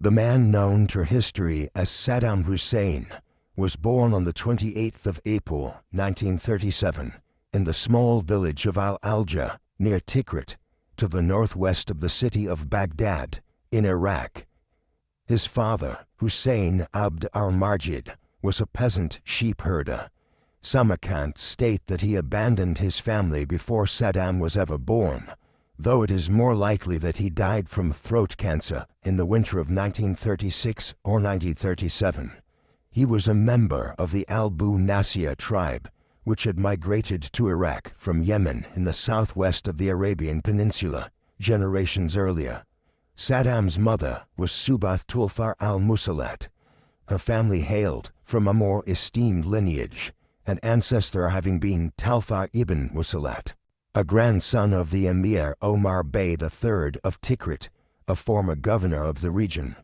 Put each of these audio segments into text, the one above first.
The man known to history as Saddam Hussein was born on the 28th of April, 1937, in the small village of Al-Alja, near Tikrit, to the northwest of the city of Baghdad, in Iraq. His father, Hussein Abd al-Majid, was a peasant sheep herder. Some accounts state that he abandoned his family before Saddam was ever born, though it is more likely that he died from throat cancer in the winter of 1936 or 1937. He was a member of the Al-Bu Nasir tribe, which had migrated to Iraq from Yemen in the southwest of the Arabian Peninsula generations earlier. Saddam's mother was Subath Tulfar al-Musalat. Her family hailed from a more esteemed lineage, an ancestor having been Talfar ibn Musalat, a grandson of the Emir Omar Bey III of Tikrit, a former governor of the region.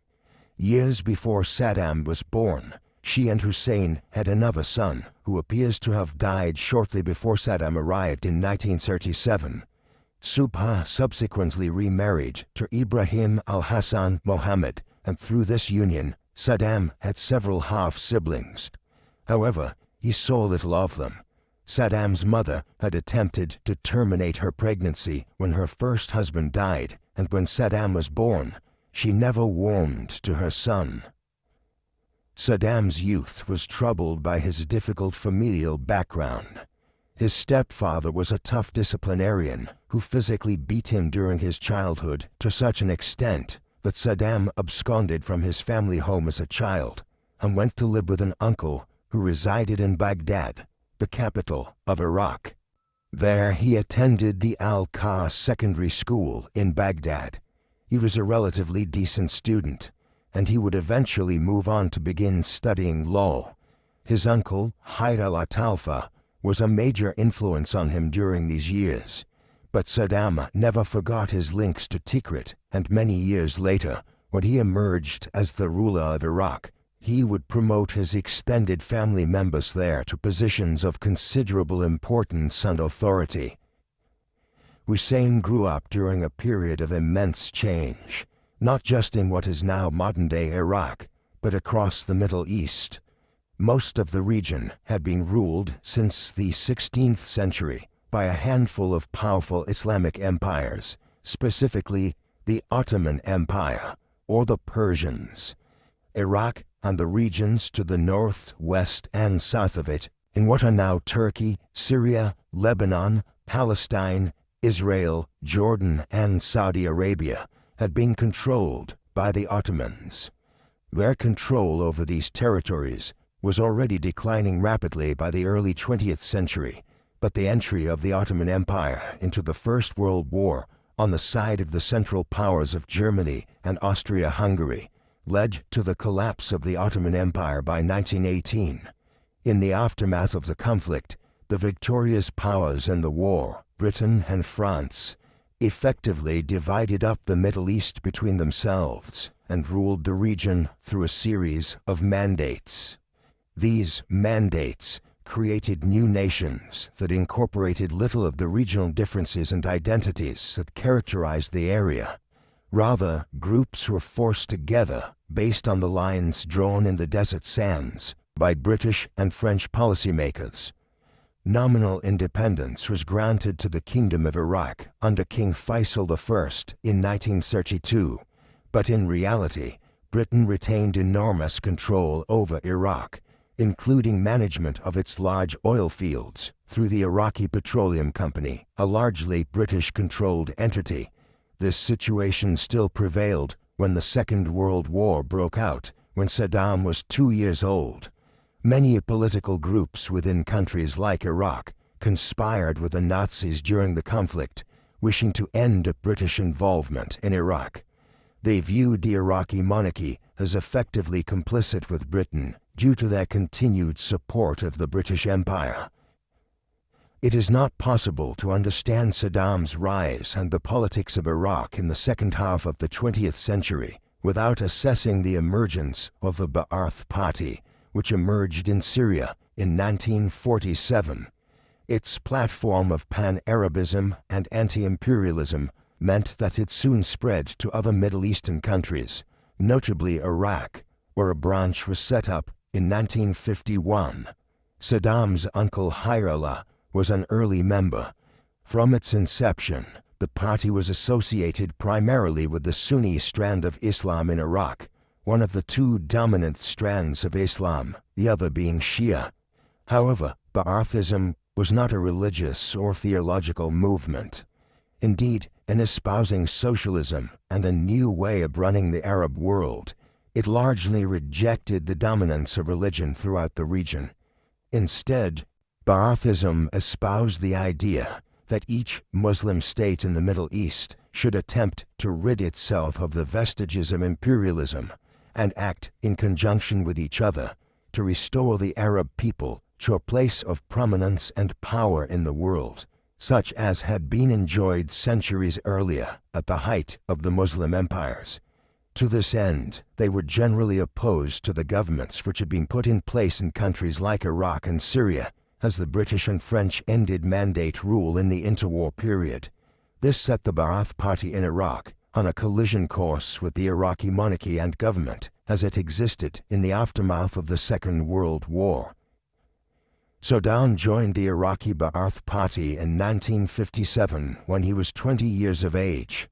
Years before Saddam was born, she and Hussein had another son who appears to have died shortly before Saddam arrived in 1937. Subha subsequently remarried to Ibrahim al-Hassan Mohammed, and through this union, Saddam had several half-siblings. However, he saw little of them. Saddam's mother had attempted to terminate her pregnancy when her first husband died, and when Saddam was born, she never warmed to her son. Saddam's youth was troubled by his difficult familial background. His stepfather was a tough disciplinarian who physically beat him during his childhood to such an extent that Saddam absconded from his family home as a child and went to live with an uncle who resided in Baghdad, the capital of Iraq. There he attended the Al-Qa Secondary School in Baghdad. He was a relatively decent student, and he would eventually move on to begin studying law. His uncle, Haidar al-Talfa, was a major influence on him during these years, but Saddam never forgot his links to Tikrit, and many years later, when he emerged as the ruler of Iraq, he would promote his extended family members there to positions of considerable importance and authority. Hussein grew up during a period of immense change, not just in what is now modern-day Iraq, but across the Middle East. Most of the region had been ruled since the 16th century by a handful of powerful Islamic empires, specifically the Ottoman Empire or the Persians. Iraq and the regions to the north, west, and south of it, in what are now Turkey, Syria, Lebanon, Palestine, Israel, Jordan, and Saudi Arabia, had been controlled by the Ottomans. Their control over these territories was already declining rapidly by the early 20th century, but the entry of the Ottoman Empire into the First World War on the side of the Central Powers of Germany and Austria-Hungary led to the collapse of the Ottoman Empire by 1918. In the aftermath of the conflict, the victorious powers in the war, Britain and France, effectively divided up the Middle East between themselves and ruled the region through a series of mandates. These mandates created new nations that incorporated little of the regional differences and identities that characterized the area. Rather, groups were forced together based on the lines drawn in the desert sands by British and French policymakers. Nominal independence was granted to the Kingdom of Iraq under King Faisal I in 1932, but in reality, Britain retained enormous control over Iraq, including management of its large oil fields through the Iraqi Petroleum Company, a largely British-controlled entity. This situation still prevailed when the Second World War broke out, when Saddam was 2 years old. Many political groups within countries like Iraq conspired with the Nazis during the conflict, wishing to end British involvement in Iraq. They viewed the Iraqi monarchy as effectively complicit with Britain due to their continued support of the British Empire. It is not possible to understand Saddam's rise and the politics of Iraq in the second half of the 20th century without assessing the emergence of the Ba'ath Party, which emerged in Syria in 1947. Its platform of pan-Arabism and anti-imperialism meant that it soon spread to other Middle Eastern countries, notably Iraq, where a branch was set up in 1951. Saddam's uncle Hayatollah was an early member. From its inception, the party was associated primarily with the Sunni strand of Islam in Iraq, one of the two dominant strands of Islam, the other being Shia. However, Ba'athism was not a religious or theological movement. Indeed, in espousing socialism and a new way of running the Arab world, it largely rejected the dominance of religion throughout the region. Instead, Ba'athism espoused the idea that each Muslim state in the Middle East should attempt to rid itself of the vestiges of imperialism and act in conjunction with each other to restore the Arab people to a place of prominence and power in the world, such as had been enjoyed centuries earlier at the height of the Muslim empires. To this end, they were generally opposed to the governments which had been put in place in countries like Iraq and Syria, as the British and French ended mandate rule in the interwar period. This set the Ba'ath Party in Iraq on a collision course with the Iraqi monarchy and government as it existed in the aftermath of the Second World War. Saddam joined the Iraqi Ba'ath Party in 1957 when he was 20 years of age.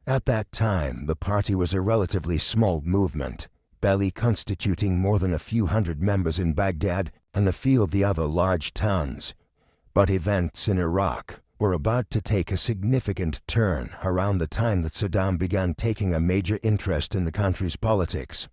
At that time, the party was a relatively small movement, barely constituting more than a few hundred members in Baghdad and a few of the other large towns. But events in Iraq were about to take a significant turn around the time that Saddam began taking a major interest in the country's politics.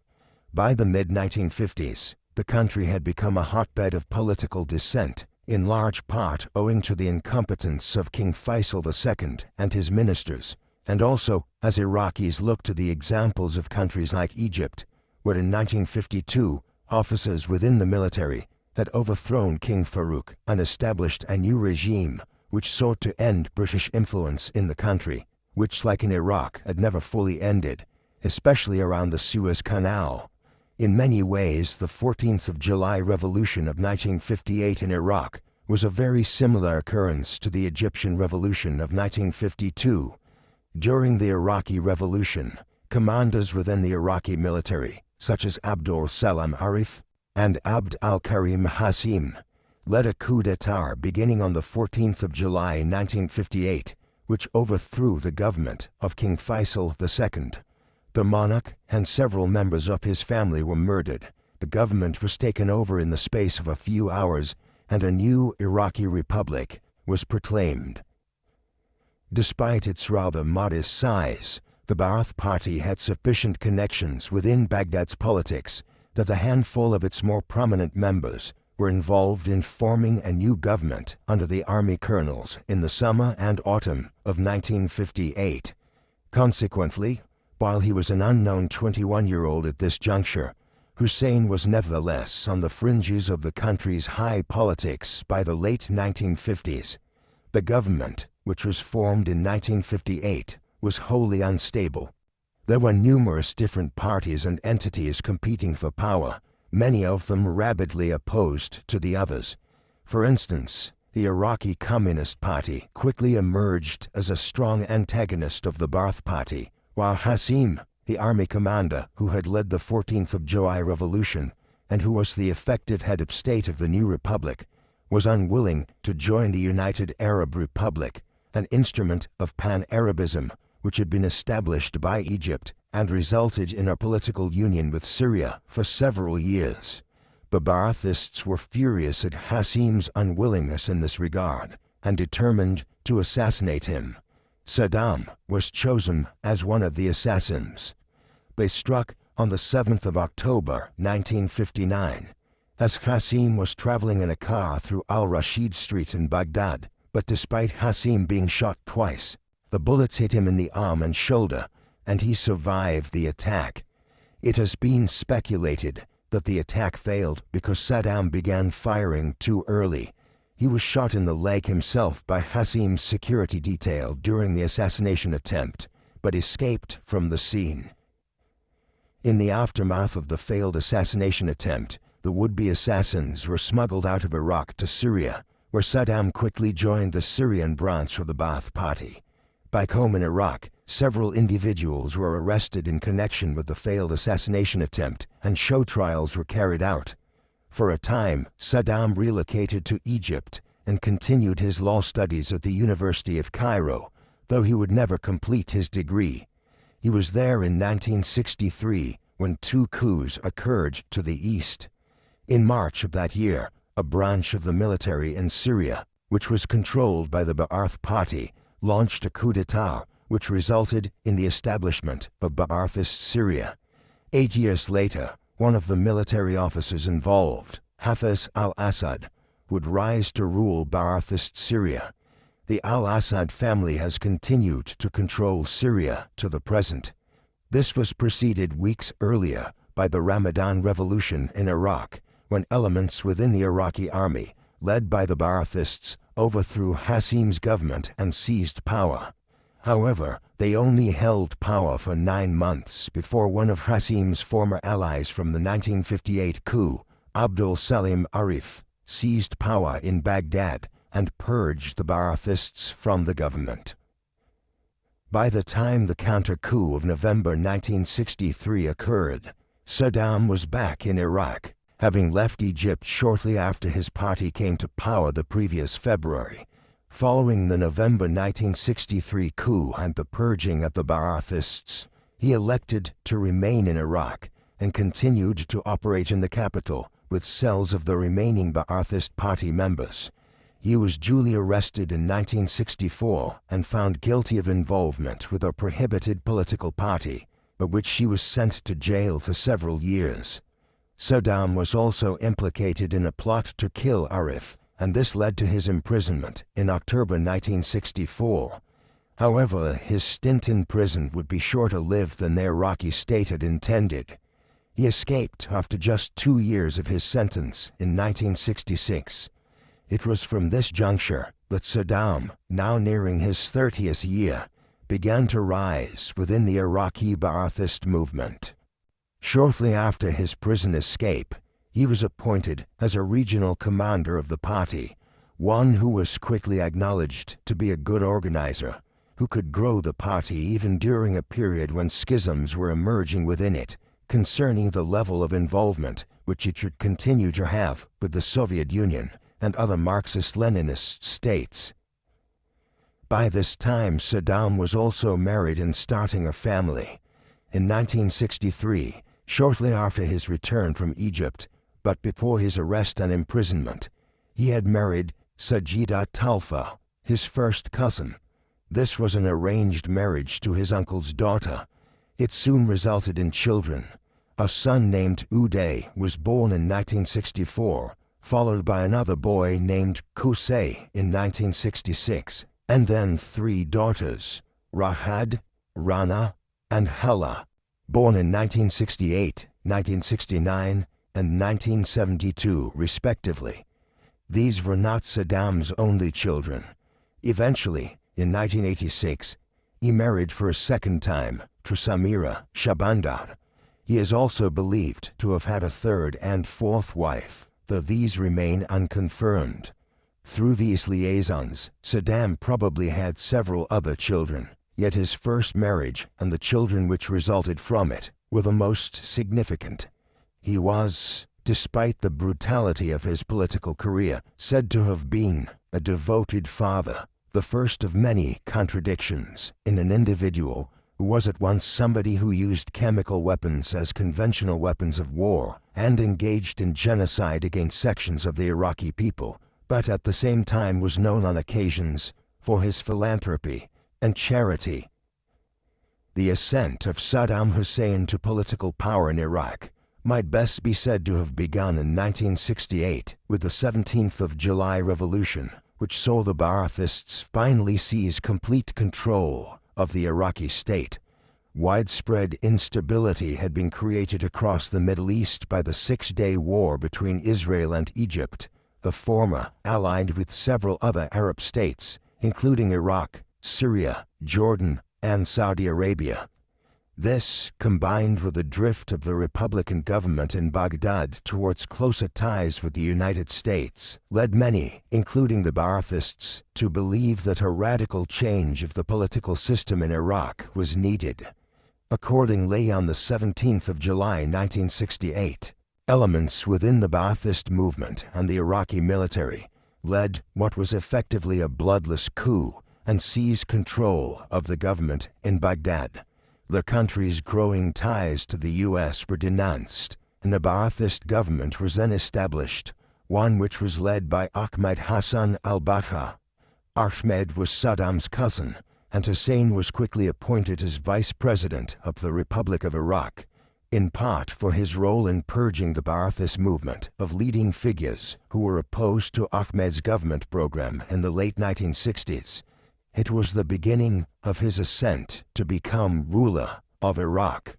By the mid-1950s, the country had become a hotbed of political dissent, in large part owing to the incompetence of King Faisal II and his ministers, and also as Iraqis looked to the examples of countries like Egypt, where in 1952 officers within the military had overthrown King Farouk and established a new regime which sought to end British influence in the country, which, like in Iraq, had never fully ended, especially around the Suez Canal. In many ways, the 14th of July revolution of 1958 in Iraq was a very similar occurrence to the Egyptian revolution of 1952. During the Iraqi Revolution, commanders within the Iraqi military, such as Abdul Salam Arif and Abd al-Karim Hassim, led a coup d'état beginning on the 14th of July 1958, which overthrew the government of King Faisal II. The monarch and several members of his family were murdered. The government was taken over in the space of a few hours, and a new Iraqi republic was proclaimed. Despite its rather modest size, the Ba'ath Party had sufficient connections within Baghdad's politics that a handful of its more prominent members were involved in forming a new government under the army colonels in the summer and autumn of 1958. Consequently, while he was an unknown 21-year-old at this juncture, Hussein was nevertheless on the fringes of the country's high politics by the late 1950s. The government, which was formed in 1958, was wholly unstable. There were numerous different parties and entities competing for power, many of them rabidly opposed to the others. For instance, the Iraqi Communist Party quickly emerged as a strong antagonist of the Ba'ath Party, while Hassim, the army commander who had led the 14th of July revolution and who was the effective head of state of the new republic, was unwilling to join the United Arab Republic, an instrument of pan-Arabism which had been established by Egypt and resulted in a political union with Syria for several years. The Ba'athists were furious at Hassim's unwillingness in this regard and determined to assassinate him. Saddam was chosen as one of the assassins. They struck on the 7th of October 1959, as Hassim was traveling in a car through Al-Rashid Street in Baghdad, but despite Hassim being shot twice, the bullets hit him in the arm and shoulder, and he survived the attack. It has been speculated that the attack failed because Saddam began firing too early. He was shot in the leg himself by Hassim's security detail during the assassination attempt, but escaped from the scene. In the aftermath of the failed assassination attempt, the would-be assassins were smuggled out of Iraq to Syria, where Saddam quickly joined the Syrian branch of the Ba'ath Party. Back home in Iraq, Several individuals were arrested in connection with the failed assassination attempt, and show trials were carried out. For a time, Saddam relocated to Egypt and continued his law studies at the University of Cairo, though he would never complete his degree. He was there in 1963 when 2 coups occurred to the east. In March of that year, a branch of the military in Syria, which was controlled by the Ba'ath Party, launched a coup d'etat, which resulted in the establishment of Ba'athist Syria. 8 years later, one of the military officers involved, Hafez al-Assad, would rise to rule Ba'athist Syria. The al-Assad family has continued to control Syria to the present. This was preceded weeks earlier by the Ramadan Revolution in Iraq, when elements within the Iraqi army, led by the Ba'athists, overthrew Hassim's government and seized power. However, they only held power for 9 months before one of Hassim's former allies from the 1958 coup, Abdul Salim Arif, seized power in Baghdad and purged the Ba'athists from the government. By the time the counter-coup of November 1963 occurred, Saddam was back in Iraq, having left Egypt shortly after his party came to power the previous February. Following the November 1963 coup and the purging of the Ba'athists, he elected to remain in Iraq and continued to operate in the capital with cells of the remaining Ba'athist party members. He was duly arrested in 1964 and found guilty of involvement with a prohibited political party, for which he was sent to jail for several years. Saddam was also implicated in a plot to kill Arif, and this led to his imprisonment in October 1964. However, his stint in prison would be shorter-lived than the Iraqi state had intended. He escaped after just 2 years of his sentence in 1966. It was from this juncture that Saddam, now nearing his 30th year, began to rise within the Iraqi Ba'athist movement. Shortly after his prison escape, he was appointed as a regional commander of the party, one who was quickly acknowledged to be a good organizer, who could grow the party even during a period when schisms were emerging within it, concerning the level of involvement which it should continue to have with the Soviet Union and other Marxist-Leninist states. By this time, Saddam was also married and starting a family. In 1963, shortly after his return from Egypt, but before his arrest and imprisonment, he had married Sajida Talfa, his first cousin. This was an arranged marriage to his uncle's daughter. It soon resulted in children. A son named Uday was born in 1964, followed by another boy named Qusay in 1966, and then 3 daughters, Rahad, Rana, and Hela, born in 1968, 1969, and 1972, respectively. These were not Saddam's only children. Eventually, in 1986, he married for a second time to Samira Shabandar. He is also believed to have had a third and fourth wife, though these remain unconfirmed. Through these liaisons, Saddam probably had several other children, yet his first marriage and the children which resulted from it were the most significant. He was, despite the brutality of his political career, said to have been a devoted father, the first of many contradictions in an individual who was at once somebody who used chemical weapons as conventional weapons of war and engaged in genocide against sections of the Iraqi people, but at the same time was known on occasions for his philanthropy and charity. The ascent of Saddam Hussein to political power in Iraq might best be said to have begun in 1968 with the 17th of July revolution, which saw the Ba'athists finally seize complete control of the Iraqi state. Widespread instability had been created across the Middle East by the 6-day war between Israel and Egypt, the former allied with several other Arab states, including Iraq, Syria, Jordan, and Saudi Arabia. This, combined with the drift of the Republican government in Baghdad towards closer ties with the United States, led many, including the Ba'athists, to believe that a radical change of the political system in Iraq was needed. Accordingly, on the 17th of July 1968, elements within the Ba'athist movement and the Iraqi military led what was effectively a bloodless coup and seized control of the government in Baghdad. The country's growing ties to the U.S. were denounced, and a Ba'athist government was then established, one which was led by Ahmed Hassan al-Bakr. Ahmed was Saddam's cousin, and Hussein was quickly appointed as vice president of the Republic of Iraq, in part for his role in purging the Ba'athist movement of leading figures who were opposed to Ahmed's government program in the late 1960s. It was the beginning of his ascent to become ruler of Iraq.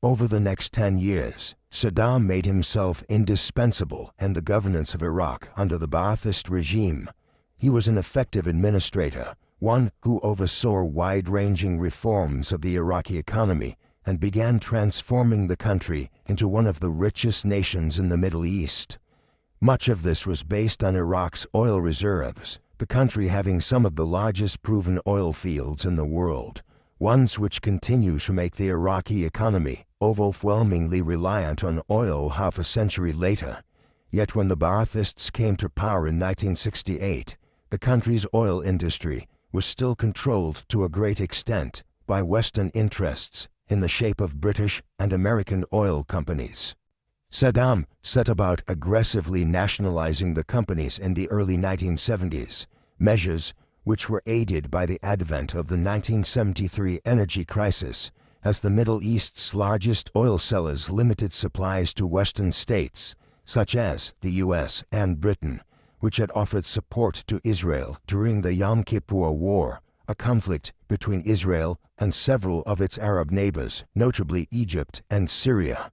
Over the next 10 years, Saddam made himself indispensable in the governance of Iraq under the Ba'athist regime. He was an effective administrator, one who oversaw wide-ranging reforms of the Iraqi economy and began transforming the country into one of the richest nations in the Middle East. Much of this was based on Iraq's oil reserves, the country having some of the largest proven oil fields in the world, ones which continue to make the Iraqi economy overwhelmingly reliant on oil half a century later. Yet when the Ba'athists came to power in 1968, the country's oil industry was still controlled to a great extent by Western interests in the shape of British and American oil companies. Saddam set about aggressively nationalizing the companies in the early 1970s, measures which were aided by the advent of the 1973 energy crisis, as the Middle East's largest oil sellers limited supplies to Western states, such as the US and Britain, which had offered support to Israel during the Yom Kippur War, a conflict between Israel and several of its Arab neighbors, notably Egypt and Syria.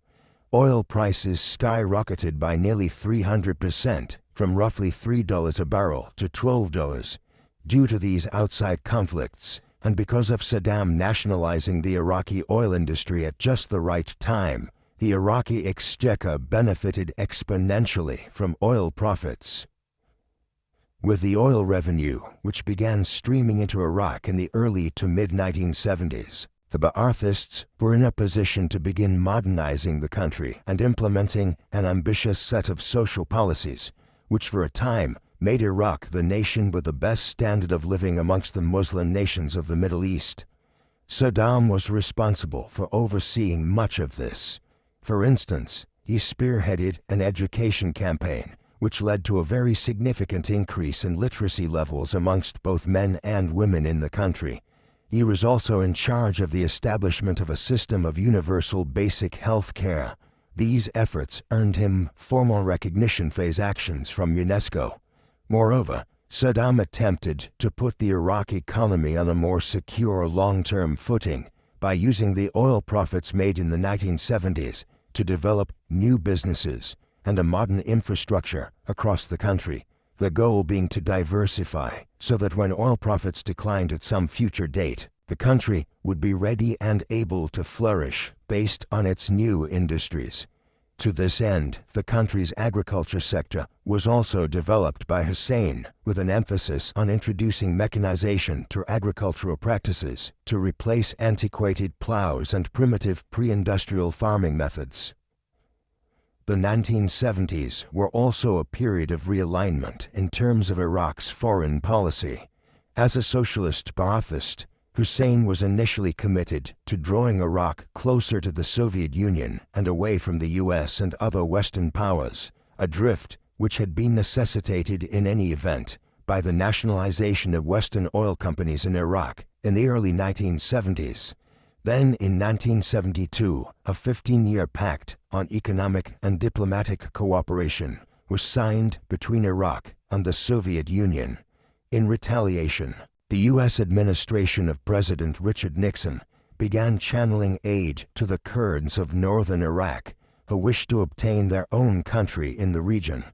Oil prices skyrocketed by nearly 300%, from roughly $3 a barrel to $12. Due to these outside conflicts, and because of Saddam nationalizing the Iraqi oil industry at just the right time, the Iraqi exchequer benefited exponentially from oil profits. With the oil revenue, which began streaming into Iraq in the early to mid-1970s, the Ba'athists were in a position to begin modernizing the country and implementing an ambitious set of social policies, which for a time made Iraq the nation with the best standard of living amongst the Muslim nations of the Middle East. Saddam was responsible for overseeing much of this. For instance, he spearheaded an education campaign which led to a very significant increase in literacy levels amongst both men and women in the country. He was also in charge of the establishment of a system of universal basic health care. These efforts earned him formal recognition for his actions from UNESCO. Moreover, Saddam attempted to put the Iraqi economy on a more secure long-term footing by using the oil profits made in the 1970s to develop new businesses and a modern infrastructure across the country, the goal being to diversify so that when oil profits declined at some future date, the country would be ready and able to flourish based on its new industries. To this end, the country's agriculture sector was also developed by Hussein, with an emphasis on introducing mechanization to agricultural practices to replace antiquated plows and primitive pre-industrial farming methods. The 1970s were also a period of realignment in terms of Iraq's foreign policy. As a socialist Ba'athist, Hussein was initially committed to drawing Iraq closer to the Soviet Union and away from the US and other Western powers, a drift which had been necessitated in any event by the nationalization of Western oil companies in Iraq in the early 1970s. Then, in 1972, a 15-year pact on economic and diplomatic cooperation was signed between Iraq and the Soviet Union. In retaliation, the U.S. administration of President Richard Nixon began channeling aid to the Kurds of northern Iraq, who wished to obtain their own country in the region.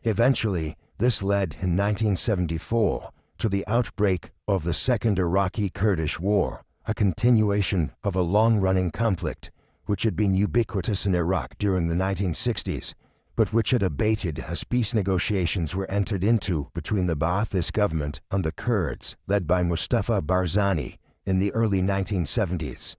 Eventually, this led in 1974 to the outbreak of the Second Iraqi Kurdish War, a continuation of a long-running conflict which had been ubiquitous in Iraq during the 1960s, but which had abated as peace negotiations were entered into between the Ba'athist government and the Kurds, led by Mustafa Barzani, in the early 1970s.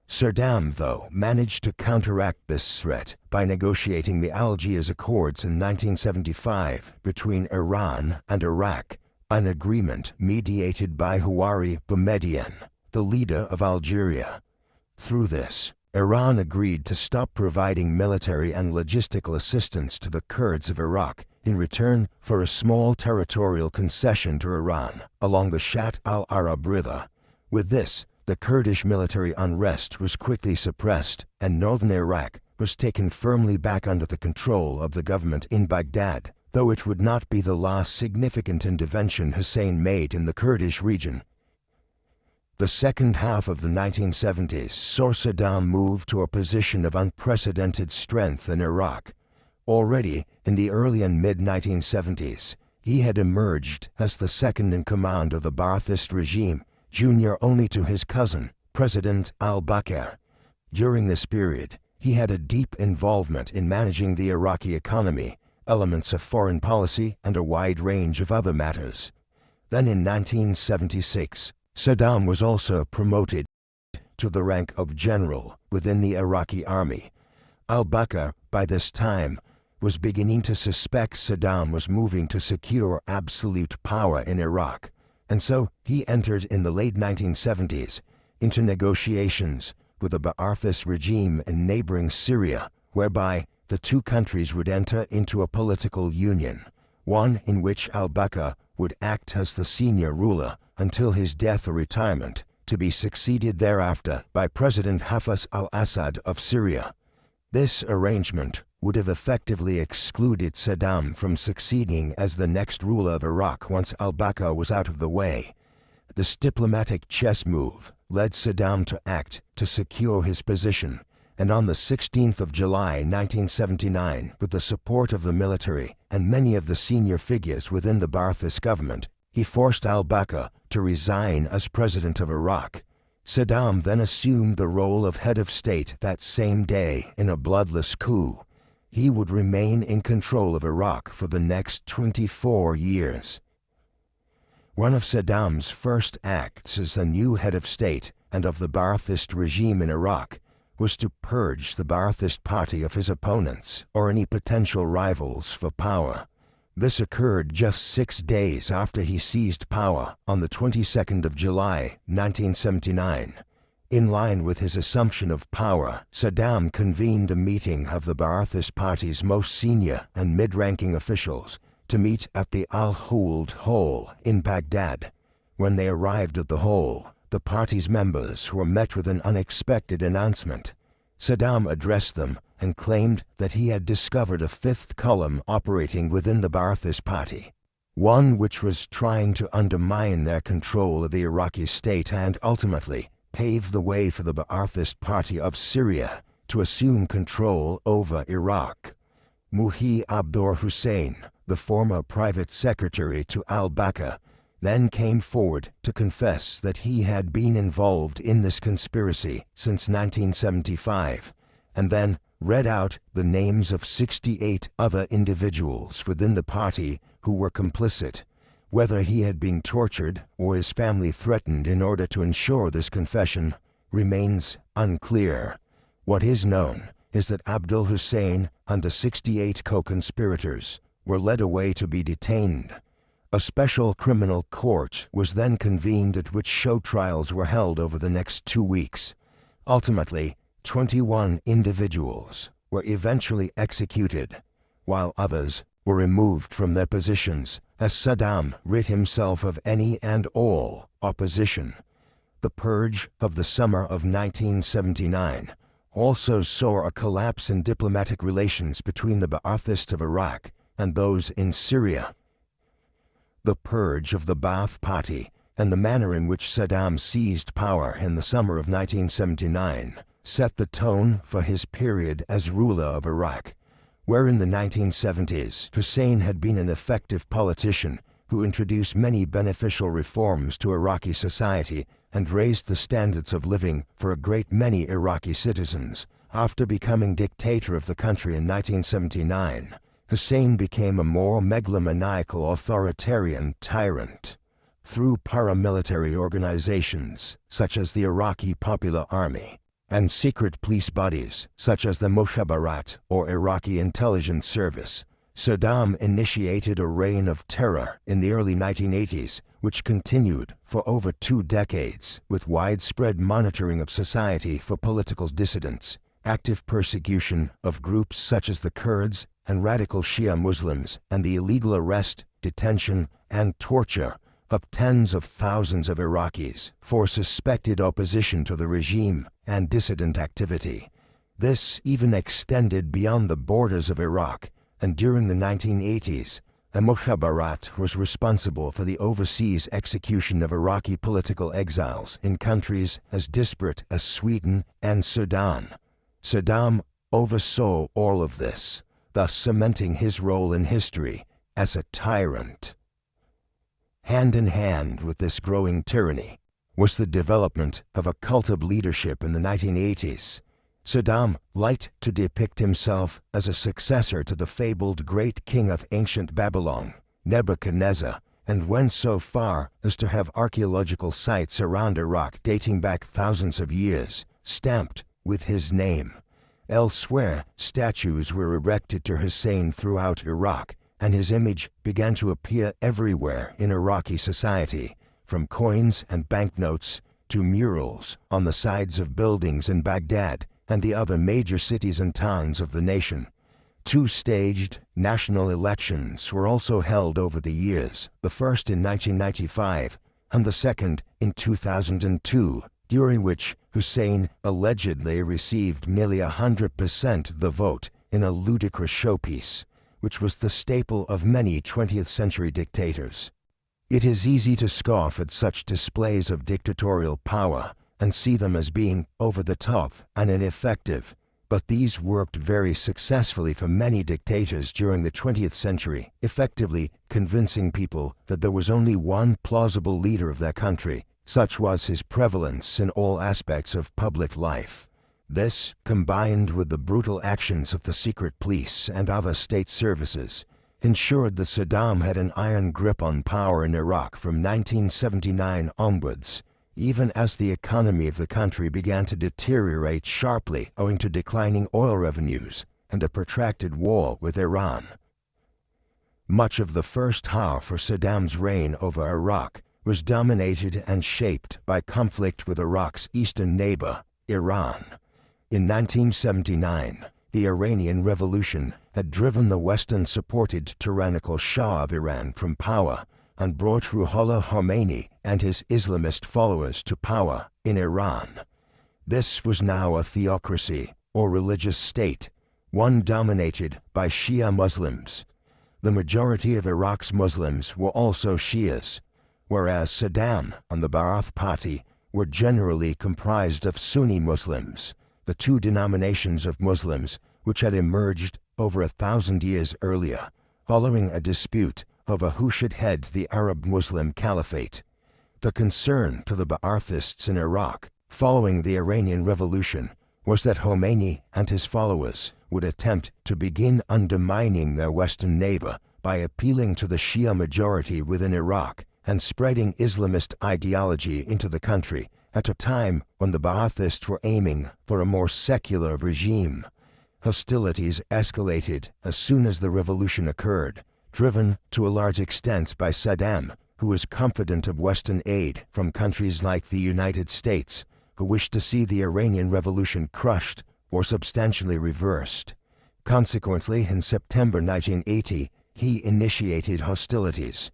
Saddam, though, managed to counteract this threat by negotiating the Algiers Accords in 1975 between Iran and Iraq, an agreement mediated by Houari Boumediene, the leader of Algeria. Through this, Iran agreed to stop providing military and logistical assistance to the Kurds of Iraq in return for a small territorial concession to Iran along the Shatt al-Arab River. With this, the Kurdish military unrest was quickly suppressed, and northern Iraq was taken firmly back under the control of the government in Baghdad, though it would not be the last significant intervention Hussein made in the Kurdish region. The second half of the 1970s saw Saddam move to a position of unprecedented strength in Iraq. Already in the early and mid-1970s, he had emerged as the second in command of the Ba'athist regime, junior only to his cousin, President al-Bakr. During this period, he had a deep involvement in managing the Iraqi economy, elements of foreign policy, and a wide range of other matters. Then in 1976, Saddam was also promoted to the rank of general within the Iraqi army. Al-Bakr, by this time, was beginning to suspect Saddam was moving to secure absolute power in Iraq, and so he entered in the late 1970s into negotiations with the Ba'athist regime in neighboring Syria, whereby the two countries would enter into a political union, one in which al-Bakr would act as the senior ruler until his death or retirement, to be succeeded thereafter by President Hafez al-Assad of Syria. This arrangement would have effectively excluded Saddam from succeeding as the next ruler of Iraq once al-Bakr was out of the way. This diplomatic chess move led Saddam to act to secure his position, and on the 16th of July 1979, with the support of the military and many of the senior figures within the Ba'athist government, he forced al-Bakr to resign as president of Iraq. Saddam then assumed the role of head of state that same day in a bloodless coup. He would remain in control of Iraq for the next 24 years. One of Saddam's first acts as the new head of state and of the Ba'athist regime in Iraq was to purge the Ba'athist party of his opponents or any potential rivals for power. This occurred just 6 days after he seized power on the 22nd of July, 1979. In line with his assumption of power, Saddam convened a meeting of the Ba'athist party's most senior and mid-ranking officials to meet at the Al-Hould Hall in Baghdad. When they arrived at the hall, the party's members were met with an unexpected announcement. Saddam addressed them and claimed that he had discovered a fifth column operating within the Ba'athist party, one which was trying to undermine their control of the Iraqi state and ultimately pave the way for the Ba'athist Party of Syria to assume control over Iraq. Muhi Abdur Hussein, the former private secretary to al-Bakr, then came forward to confess that he had been involved in this conspiracy since 1975, and then read out the names of 68 other individuals within the party who were complicit. Whether he had been tortured or his family threatened in order to ensure this confession remains unclear. What is known is that Abdul Hussein and the 68 co-conspirators were led away to be detained. A special criminal court was then convened at which show trials were held over the next 2 weeks. Ultimately, 21 individuals were eventually executed, while others were removed from their positions as Saddam rid himself of any and all opposition. The purge of the summer of 1979 also saw a collapse in diplomatic relations between the Ba'athists of Iraq and those in Syria. The purge of the Ba'ath Party and the manner in which Saddam seized power in the summer of 1979 set the tone for his period as ruler of Iraq, where in the 1970s Hussein had been an effective politician who introduced many beneficial reforms to Iraqi society and raised the standards of living for a great many Iraqi citizens. After becoming dictator of the country in 1979, Hussein became a more megalomaniacal authoritarian tyrant. Through paramilitary organizations, such as the Iraqi Popular Army, and secret police bodies, such as the Mukhabarat or Iraqi Intelligence Service, Saddam initiated a reign of terror in the early 1980s, which continued for over 2 decades, with widespread monitoring of society for political dissidents, active persecution of groups such as the Kurds and radical Shia Muslims, and the illegal arrest, detention, and torture of tens of thousands of Iraqis for suspected opposition to the regime and dissident activity. This even extended beyond the borders of Iraq, and during the 1980s, the Mukhabarat was responsible for the overseas execution of Iraqi political exiles in countries as disparate as Sweden and Sudan. Saddam oversaw all of this, thus cementing his role in history as a tyrant. Hand in hand with this growing tyranny was the development of a cult of leadership in the 1980s. Saddam liked to depict himself as a successor to the fabled great king of ancient Babylon, Nebuchadnezzar, and went so far as to have archaeological sites around Iraq dating back thousands of years, stamped with his name. Elsewhere, statues were erected to Hussein throughout Iraq, and his image began to appear everywhere in Iraqi society, from coins and banknotes to murals on the sides of buildings in Baghdad and the other major cities and towns of the nation. 2 staged national elections were also held over the years, the first in 1995 and the second in 2002, during which Hussein allegedly received nearly 100% the vote in a ludicrous showpiece, which was the staple of many 20th century dictators. It is easy to scoff at such displays of dictatorial power and see them as being over the top and ineffective, but these worked very successfully for many dictators during the 20th century, effectively convincing people that there was only one plausible leader of their country. Such was his prevalence in all aspects of public life. This, combined with the brutal actions of the secret police and other state services, ensured that Saddam had an iron grip on power in Iraq from 1979 onwards, even as the economy of the country began to deteriorate sharply owing to declining oil revenues and a protracted war with Iran. Much of the first half of Saddam's reign over Iraq was dominated and shaped by conflict with Iraq's eastern neighbor, Iran. In 1979, the Iranian Revolution had driven the Western-supported tyrannical Shah of Iran from power and brought Ruhollah Khomeini and his Islamist followers to power in Iran. This was now a theocracy, or religious state, one dominated by Shia Muslims. The majority of Iraq's Muslims were also Shias, whereas Saddam and the Ba'ath Party were generally comprised of Sunni Muslims, the 2 denominations of Muslims which had emerged over 1,000 years earlier, following a dispute over who should head the Arab Muslim Caliphate. The concern to the Ba'athists in Iraq, following the Iranian Revolution, was that Khomeini and his followers would attempt to begin undermining their Western neighbor by appealing to the Shia majority within Iraq and spreading Islamist ideology into the country at a time when the Ba'athists were aiming for a more secular regime. Hostilities escalated as soon as the revolution occurred, driven to a large extent by Saddam, who was confident of Western aid from countries like the United States, who wished to see the Iranian Revolution crushed or substantially reversed. Consequently, in September 1980, he initiated hostilities.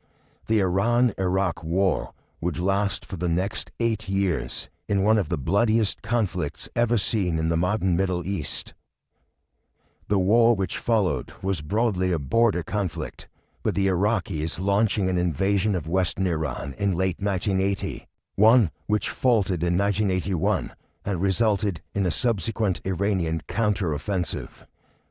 The Iran-Iraq War would last for the next 8 years in one of the bloodiest conflicts ever seen in the modern Middle East. The war which followed was broadly a border conflict, with the Iraqis launching an invasion of Western Iran in late 1980, one which faltered in 1981 and resulted in a subsequent Iranian counteroffensive.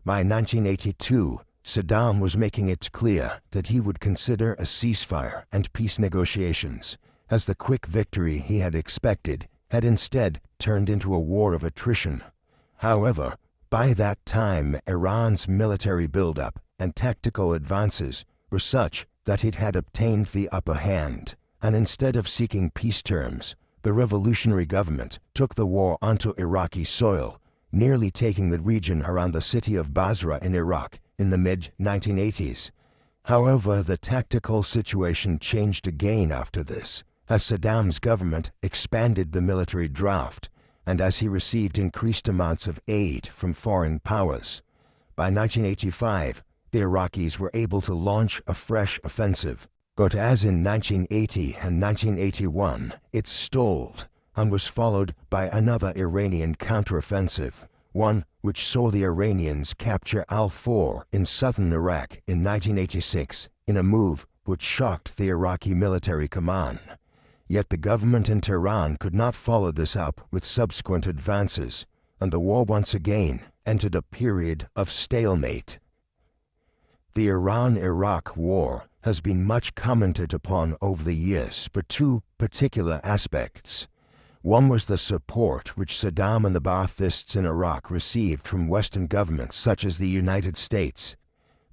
By 1982, Saddam was making it clear that he would consider a ceasefire and peace negotiations, as the quick victory he had expected had instead turned into a war of attrition. However, by that time Iran's military buildup and tactical advances were such that it had obtained the upper hand, and instead of seeking peace terms, the revolutionary government took the war onto Iraqi soil, nearly taking the region around the city of Basra in Iraq in the mid-1980s. However, the tactical situation changed again after this, as Saddam's government expanded the military draft, and as he received increased amounts of aid from foreign powers. By 1985, the Iraqis were able to launch a fresh offensive, but as in 1980 and 1981, it stalled and was followed by another Iranian counteroffensive, one which saw the Iranians capture Anfal in southern Iraq in 1986 in a move which shocked the Iraqi military command. Yet the government in Tehran could not follow this up with subsequent advances, and the war once again entered a period of stalemate. The Iran-Iraq War has been much commented upon over the years for two particular aspects. One was the support which Saddam and the Baathists in Iraq received from Western governments such as the United States.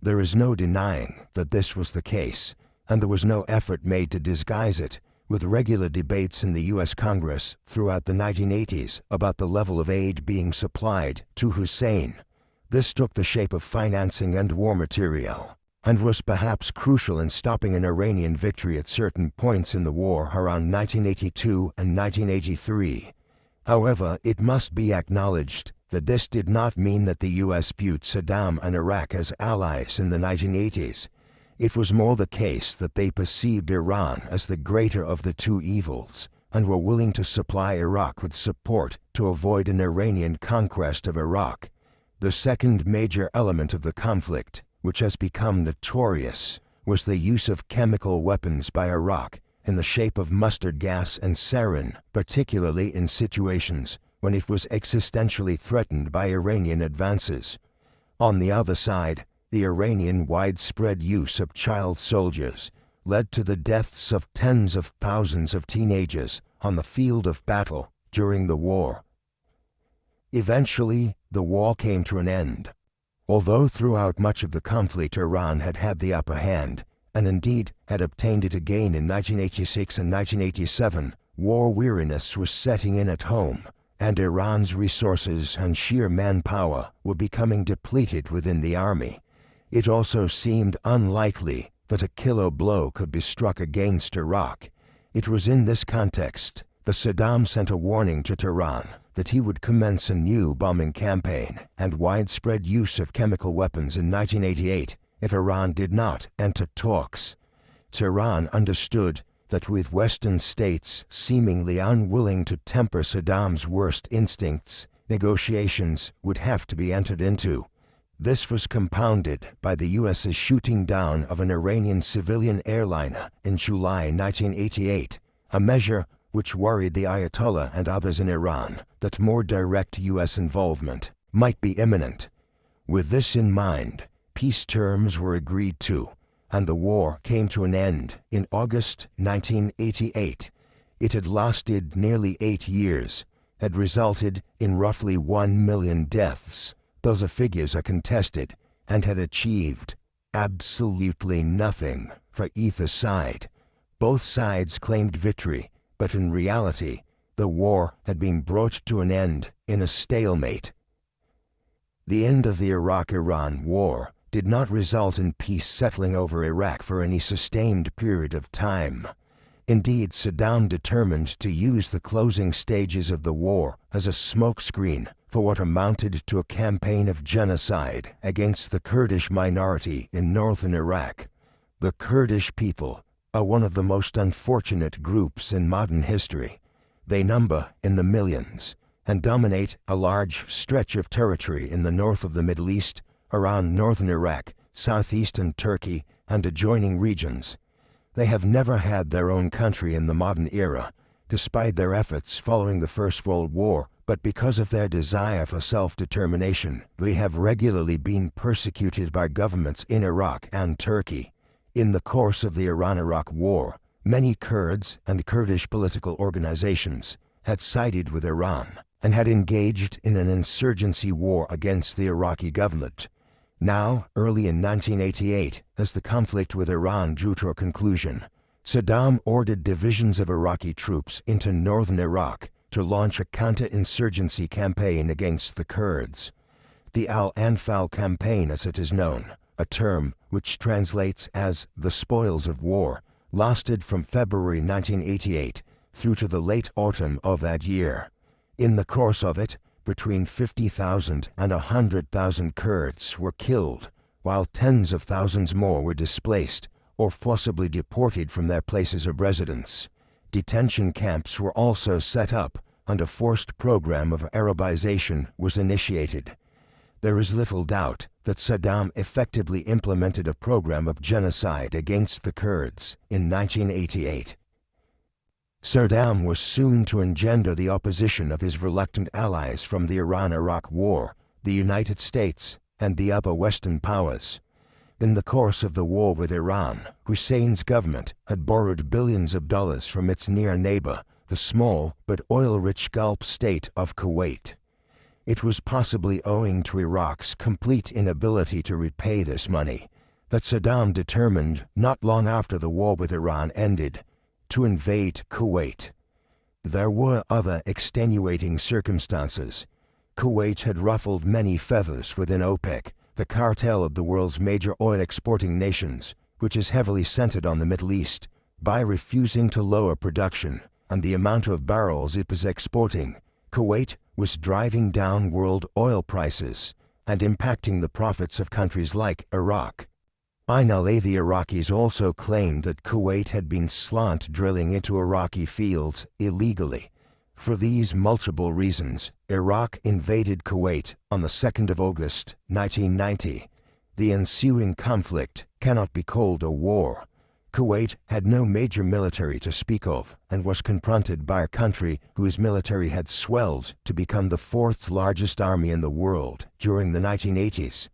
There is no denying that this was the case, and there was no effort made to disguise it, with regular debates in the U.S. Congress throughout the 1980s about the level of aid being supplied to Hussein. This took the shape of financing and war material, and was perhaps crucial in stopping an Iranian victory at certain points in the war around 1982 and 1983. However, it must be acknowledged that this did not mean that the U.S. viewed Saddam and Iraq as allies in the 1980s. It was more the case that they perceived Iran as the greater of the two evils, and were willing to supply Iraq with support to avoid an Iranian conquest of Iraq. The second major element of the conflict, which has become notorious, was the use of chemical weapons by Iraq in the shape of mustard gas and sarin, particularly in situations when it was existentially threatened by Iranian advances. On the other side, the Iranian widespread use of child soldiers led to the deaths of tens of thousands of teenagers on the field of battle during the war. Eventually, the war came to an end. Although throughout much of the conflict Iran had had the upper hand, and indeed had obtained it again in 1986 and 1987, war weariness was setting in at home, and Iran's resources and sheer manpower were becoming depleted within the army. It also seemed unlikely that a killer blow could be struck against Iraq. It was in this context that Saddam sent a warning to Tehran that he would commence a new bombing campaign and widespread use of chemical weapons in 1988 if Iran did not enter talks. Tehran understood that with Western states seemingly unwilling to temper Saddam's worst instincts, negotiations would have to be entered into. This was compounded by the U.S.'s shooting down of an Iranian civilian airliner in July 1988, a measure which worried the Ayatollah and others in Iran that more direct U.S. involvement might be imminent. With this in mind, peace terms were agreed to, and the war came to an end in August 1988. It had lasted nearly 8 years, had resulted in roughly 1 million deaths. Those figures are contested, and had achieved absolutely nothing for either side. Both sides claimed victory, but in reality, the war had been brought to an end in a stalemate. The end of the Iraq-Iran War did not result in peace settling over Iraq for any sustained period of time. Indeed, Saddam determined to use the closing stages of the war as a smokescreen for what amounted to a campaign of genocide against the Kurdish minority in northern Iraq. The Kurdish people are one of the most unfortunate groups in modern history. They number in the millions and dominate a large stretch of territory in the north of the Middle East, around northern Iraq, southeastern Turkey, and adjoining regions. They have never had their own country in the modern era, despite their efforts following the First World War, but because of their desire for self-determination, they have regularly been persecuted by governments in Iraq and Turkey. In the course of the Iran-Iraq War, Many Kurds and Kurdish political organizations had sided with Iran and had engaged in an insurgency war against the Iraqi government. Now, early in 1988, as the conflict with Iran drew to a conclusion, Saddam ordered divisions of Iraqi troops into northern Iraq to launch a counter-insurgency campaign against the Kurds. The Anfal campaign, as it is known, a term which translates as the spoils of war, lasted from February 1988 through to the late autumn of that year. In the course of it, between 50,000 and 100,000 Kurds were killed, while tens of thousands more were displaced or forcibly deported from their places of residence. Detention camps were also set up, and a forced program of Arabization was initiated. There is little doubt that Saddam effectively implemented a program of genocide against the Kurds in 1988. Saddam was soon to engender the opposition of his reluctant allies from the Iran-Iraq War, the United States, and the other Western powers. In the course of the war with Iran, Hussein's government had borrowed billions of dollars from its near neighbor, the small but oil-rich Gulf state of Kuwait. It was possibly owing to Iraq's complete inability to repay this money that Saddam determined, not long after the war with Iran ended, to invade Kuwait. There were other extenuating circumstances. Kuwait had ruffled many feathers within OPEC, the cartel of the world's major oil-exporting nations, which is heavily centered on the Middle East, by refusing to lower production and the amount of barrels it was exporting. Kuwait was driving down world oil prices and impacting the profits of countries like Iraq. Finally, the Iraqis also claimed that Kuwait had been slant drilling into Iraqi fields illegally. For these multiple reasons, Iraq invaded Kuwait on the 2nd of August, 1990. The ensuing conflict cannot be called a war. Kuwait had no major military to speak of and was confronted by a country whose military had swelled to become the fourth largest army in the world during the 1980s.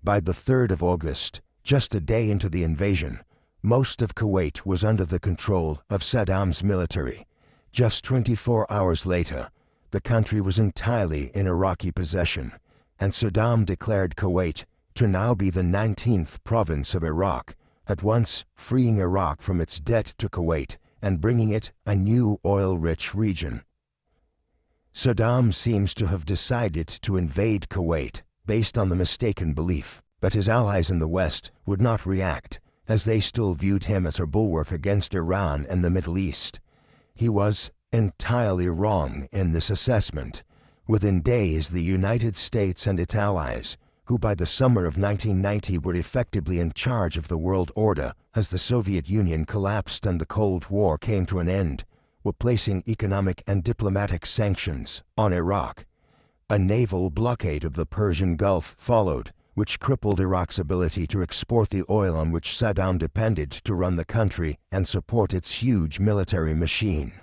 By the 3rd of August, just a day into the invasion, most of Kuwait was under the control of Saddam's military. Just 24 hours later, the country was entirely in Iraqi possession, and Saddam declared Kuwait to now be the 19th province of Iraq, at once freeing Iraq from its debt to Kuwait and bringing it a new oil-rich region. Saddam seems to have decided to invade Kuwait based on the mistaken belief that his allies in the West would not react, as they still viewed him as a bulwark against Iran and the Middle East. He was entirely wrong in this assessment. Within days, the United States and its allies, who by the summer of 1990 were effectively in charge of the world order as the Soviet Union collapsed and the Cold War came to an end, were placing economic and diplomatic sanctions on Iraq. A naval blockade of the Persian Gulf followed, which crippled Iraq's ability to export the oil on which Saddam depended to run the country and support its huge military machine.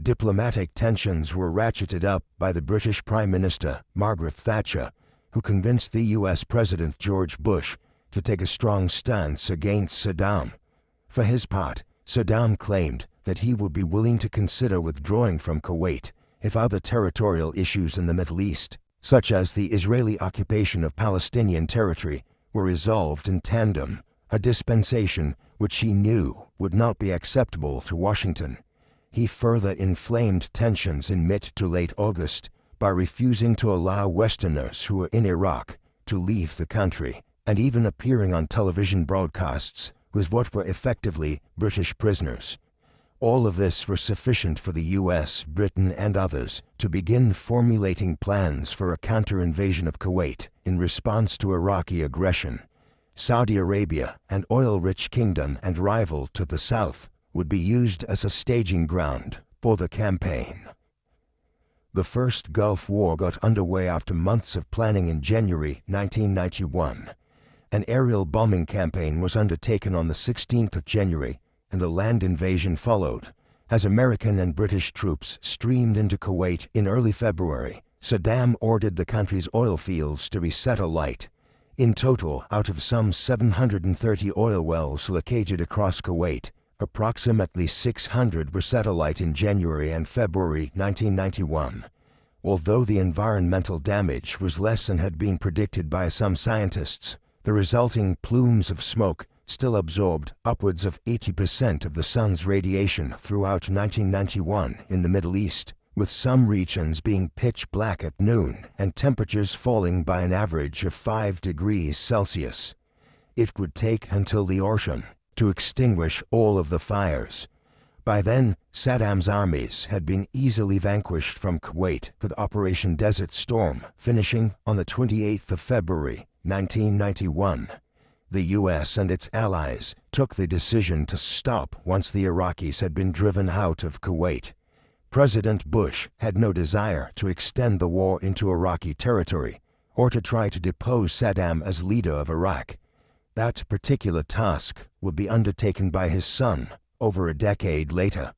Diplomatic tensions were ratcheted up by the British Prime Minister, Margaret Thatcher, who convinced the U.S. President George Bush to take a strong stance against Saddam. For his part, Saddam claimed that he would be willing to consider withdrawing from Kuwait if other territorial issues in the Middle East, such as the Israeli occupation of Palestinian territory, were resolved in tandem, a dispensation which he knew would not be acceptable to Washington. He further inflamed tensions in mid to late August by refusing to allow Westerners who were in Iraq to leave the country, and even appearing on television broadcasts with what were effectively British prisoners. All of this was sufficient for the US, Britain, and others to begin formulating plans for a counter-invasion of Kuwait in response to Iraqi aggression. Saudi Arabia, an oil-rich kingdom and rival to the south, would be used as a staging ground for the campaign. The First Gulf War got underway after months of planning in January 1991. An aerial bombing campaign was undertaken on the 16th of January, and a land invasion followed. As American and British troops streamed into Kuwait in early February, Saddam ordered the country's oil fields to be set alight. In total, out of some 730 oil wells located across Kuwait, Approximately 600 were settled in January and February 1991. Although the environmental damage was less than had been predicted by some scientists, the resulting plumes of smoke still absorbed upwards of 80% of the sun's radiation throughout 1991 in the Middle East, with some regions being pitch black at noon and temperatures falling by an average of 5 degrees Celsius. It would take until the autumn to extinguish all of the fires. By then, Saddam's armies had been easily vanquished from Kuwait, with Operation Desert Storm finishing on the 28th of February 1991. The US and its allies took the decision to stop once the Iraqis had been driven out of Kuwait. President Bush had no desire to extend the war into Iraqi territory or to try to depose Saddam as leader of Iraq. That particular task would be undertaken by his son over a decade later.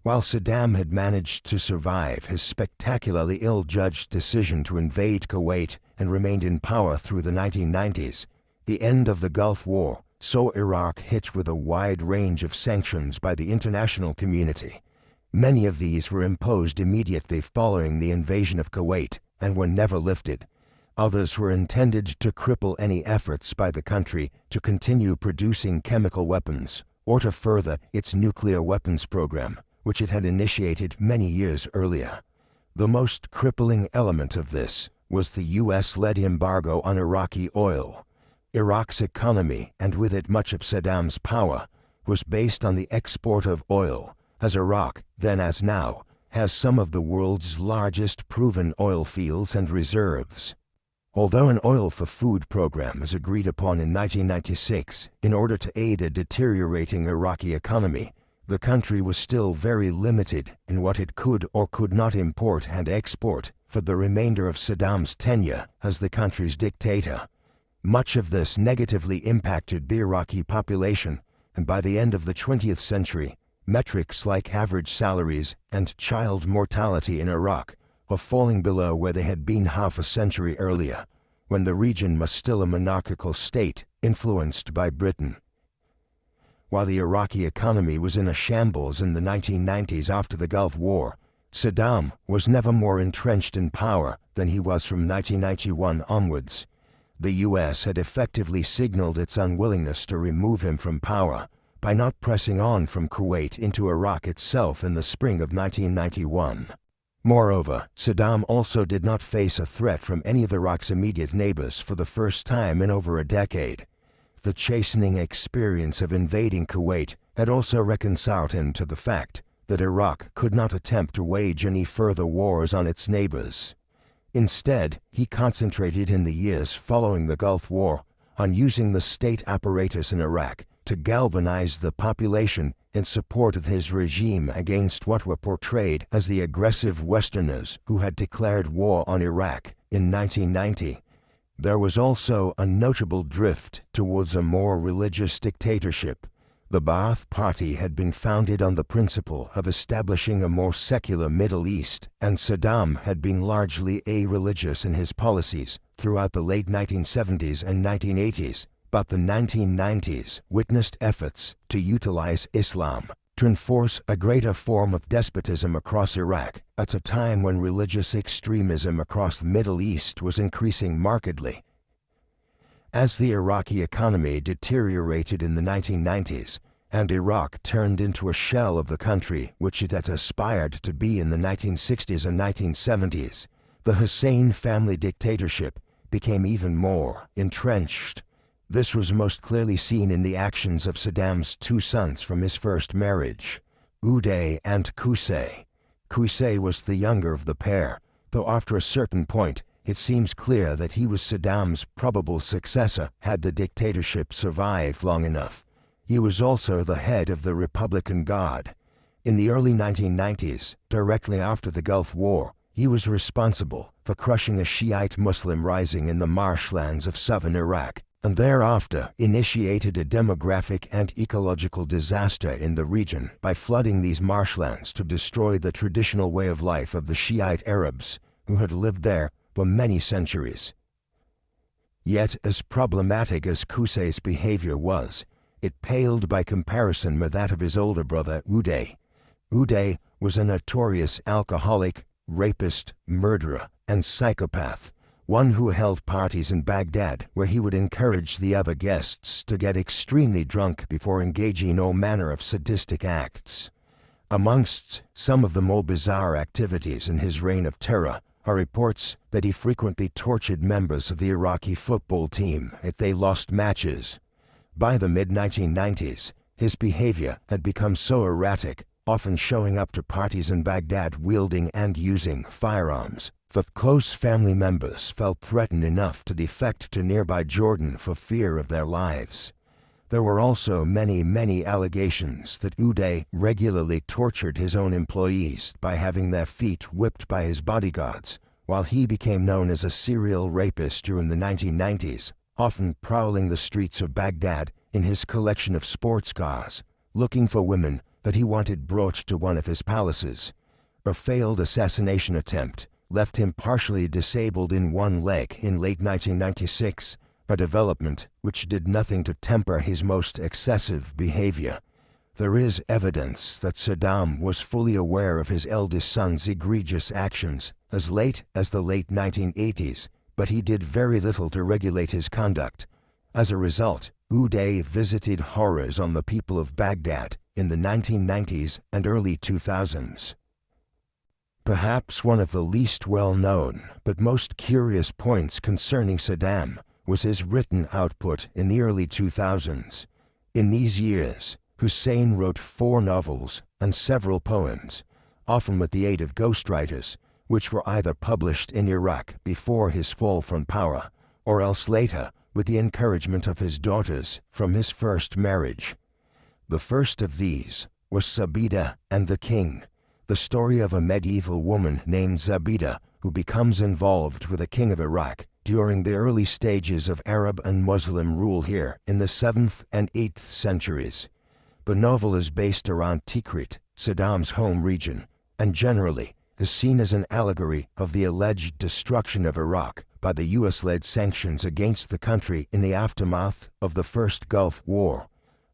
While Saddam had managed to survive his spectacularly ill-judged decision to invade Kuwait and remained in power through the 1990s, the end of the Gulf War saw Iraq hit with a wide range of sanctions by the international community. Many of these were imposed immediately following the invasion of Kuwait and were never lifted. Others were intended to cripple any efforts by the country to continue producing chemical weapons or to further its nuclear weapons program, which it had initiated many years earlier. The most crippling element of this was the US-led embargo on Iraqi oil. Iraq's economy, and with it much of Saddam's power, was based on the export of oil, as Iraq, then as now, has some of the world's largest proven oil fields and reserves. Although an oil-for-food program was agreed upon in 1996 in order to aid a deteriorating Iraqi economy, the country was still very limited in what it could or could not import and export for the remainder of Saddam's tenure as the country's dictator. Much of this negatively impacted the Iraqi population, and by the end of the 20th century, metrics like average salaries and child mortality in Iraq were falling below where they had been half a century earlier, when the region was still a monarchical state influenced by Britain. While the Iraqi economy was in a shambles in the 1990s after the Gulf War, Saddam was never more entrenched in power than he was from 1991 onwards. The US had effectively signaled its unwillingness to remove him from power by not pressing on from Kuwait into Iraq itself in the spring of 1991. Moreover, Saddam also did not face a threat from any of Iraq's immediate neighbors for the first time in over a decade. The chastening experience of invading Kuwait had also reconciled him to the fact that Iraq could not attempt to wage any further wars on its neighbors. Instead, he concentrated in the years following the Gulf War on using the state apparatus in Iraq to galvanize the population in support of his regime against what were portrayed as the aggressive Westerners who had declared war on Iraq in 1990. There was also a notable drift towards a more religious dictatorship. The Ba'ath Party had been founded on the principle of establishing a more secular Middle East, and Saddam had been largely a-religious in his policies throughout the late 1970s and 1980s. But the 1990s witnessed efforts to utilize Islam to enforce a greater form of despotism across Iraq at a time when religious extremism across the Middle East was increasing markedly. As the Iraqi economy deteriorated in the 1990s, and Iraq turned into a shell of the country which it had aspired to be in the 1960s and 1970s, the Hussein family dictatorship became even more entrenched. This was most clearly seen in the actions of Saddam's two sons from his first marriage, Uday and Qusay. Qusay was the younger of the pair, though after a certain point it seems clear that he was Saddam's probable successor had the dictatorship survived long enough. He was also the head of the Republican Guard. In the early 1990s, directly after the Gulf War, he was responsible for crushing a Shiite Muslim rising in the marshlands of southern Iraq, and thereafter initiated a demographic and ecological disaster in the region by flooding these marshlands to destroy the traditional way of life of the Shiite Arabs who had lived there for many centuries. Yet, as problematic as Qusay's behavior was, It paled by comparison with that of his older brother Uday. Uday was a notorious alcoholic, rapist, murderer, and psychopath, one who held parties in Baghdad where he would encourage the other guests to get extremely drunk before engaging in all manner of sadistic acts. Amongst some of the more bizarre activities in his reign of terror are reports that he frequently tortured members of the Iraqi football team if they lost matches. By the mid-1990s, his behavior had become so erratic, often showing up to parties in Baghdad wielding and using firearms, that close family members felt threatened enough to defect to nearby Jordan for fear of their lives. There were also many allegations that Uday regularly tortured his own employees by having their feet whipped by his bodyguards, while he became known as a serial rapist during the 1990s, often prowling the streets of Baghdad in his collection of sports cars, looking for women that he wanted brought to one of his palaces. A failed assassination attempt left him partially disabled in one leg in late 1996, a development which did nothing to temper his most excessive behavior. There is evidence that Saddam was fully aware of his eldest son's egregious actions as late as the late 1980s, but he did very little to regulate his conduct. As a result, Uday visited horrors on the people of Baghdad in the 1990s and early 2000s. Perhaps one of the least well-known but most curious points concerning Saddam was his written output in the early 2000s. In these years, Hussein wrote 4 novels and several poems, often with the aid of ghostwriters, which were either published in Iraq before his fall from power, or else later with the encouragement of his daughters from his first marriage. The first of these was Zabida and the King, the story of a medieval woman named Zabida who becomes involved with the king of Iraq during the early stages of Arab and Muslim rule here in the 7th and 8th centuries. The novel is based around Tikrit, Saddam's home region, and generally is seen as an allegory of the alleged destruction of Iraq by the US-led sanctions against the country in the aftermath of the First Gulf War.